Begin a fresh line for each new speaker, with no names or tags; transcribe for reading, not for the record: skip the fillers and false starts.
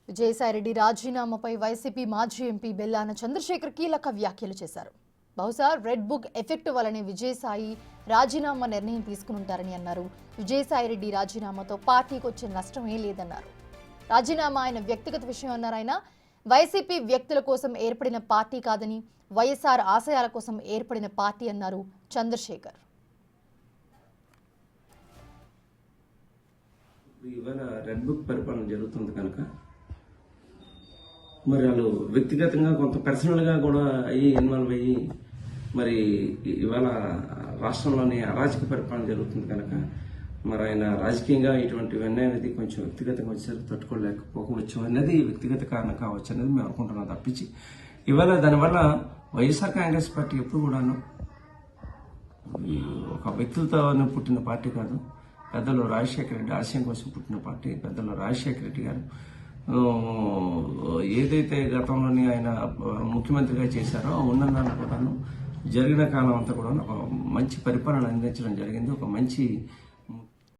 Vijayasai Reddy రాజీనామాపై YCP మాజీ MP Bellana Chandrasekhar కీలక వ్యాఖ్యలు చేశారు. బహుశా రెడ్ బుక్ ఎఫెక్ట్ వల్లనే విజయసాయి రాజీనామా నిర్ణయం తీసుకునుంటారని అన్నారు. విజయసాయిరెడ్డి రాజీనామాతో పార్టీకి వచ్చే నష్టమే లేదన్నారు. రాజీనామా ఆయన వ్యక్తిగత విషయం అన్నారు. ఆయన వైసీపీ వ్యక్తుల కోసం ఏర్పడిన పార్టీ కాదని వైఎస్ఆర్ ఆశయాల కోసం ఏర్పడిన పార్టీ అన్నారు చంద్రశేఖర్.
ఇవాళ రెడ్ బుక్ పరిపాలన జరుగుతుంది కనుక మరి వాళ్ళు వ్యక్తిగతంగా కొంత పర్సనల్గా కూడా ఇన్వాల్వ్ అయ్యి మరి ఇవాళ రాష్ట్రంలోని అరాజక పరిపాలన జరుగుతుంది కనుక మరి ఆయన రాజకీయంగా ఇటువంటివన్నీ అనేది కొంచెం వ్యక్తిగతంగా వచ్చేసరికి తట్టుకోలేకపోవచ్చు అనేది వ్యక్తిగత కారణం కావచ్చు అనేది మేము అనుకుంటున్నాం తప్పించి ఇవాళ దానివల్ల వైఎస్ఆర్ కాంగ్రెస్ పార్టీ ఎప్పుడు కూడాను ఒక వ్యక్తులతో పుట్టిన పార్టీ కాదు. పెద్దలు రాజశేఖర రెడ్డి ఆశయం కోసం పుట్టిన పార్టీ. పెద్దలు రాజశేఖర రెడ్డి గారు ఏదైతే గతంలోని ఆయన ముఖ్యమంత్రిగా చేశారో ఉన్నదాన్ని కూడాను జరిగిన కాలం అంతా కూడా ఒక మంచి పరిపాలన అందించడం జరిగింది. ఒక మంచి